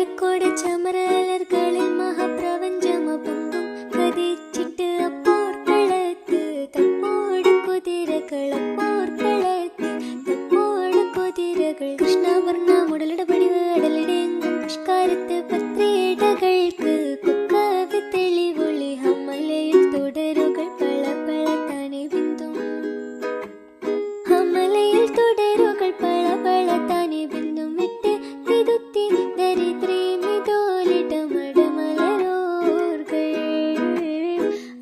കോഴിക്കോട് ചമരലർകളിൽ മഹാപ്രപഞ്ചമപൊങ്കും കതിച്ചിട്ട് അപ്പോർക്കളത്ത് തപ്പോട് കുതിരകളപ്പോർക്കളത്ത് തപ്പോട് കുതിരകൾ കൃഷ്ണവർണ്ണ മുടലിടപടിവ് അടലിടെങ്കും പുഷ്കാരത്ത് പത്രേടകൾക്ക് കൊക്കവി തെളിവൊളി ഹമലയിൽ തുടരുകൾ പള പള താനെ ബിന്ദും ഹമലയിൽ തുടരുകൾ പള പള താനെ ബിന്ദും വിട്ട് തിരുത്തി ദരിദ്രീ മിതോലിടമടമലരോർകൾ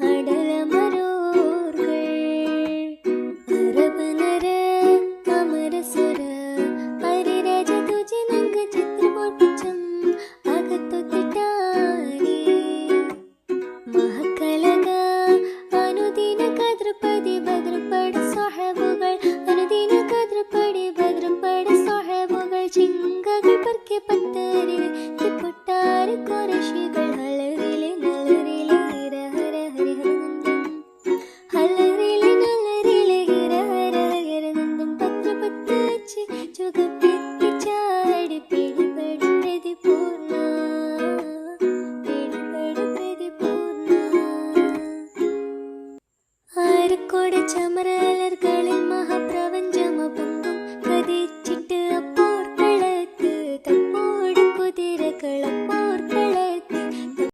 അടലമരോർകൾ അരബനര അമരസുര ഹരിരാജ തുജി നങ്ക ചിത്രമോർപ്പിച്ചം അകത്തു തിട്ടാനി മഹക്കലക അനുദിന കദ്രപതി ഭദ്രപട സാഹബുകൾ അനുദിന കദ്രപടി ഭദ്രപട സാഹബുകൾ ചിങ്കകൾ പർക്കെ പത്തരി പൊട്ടാര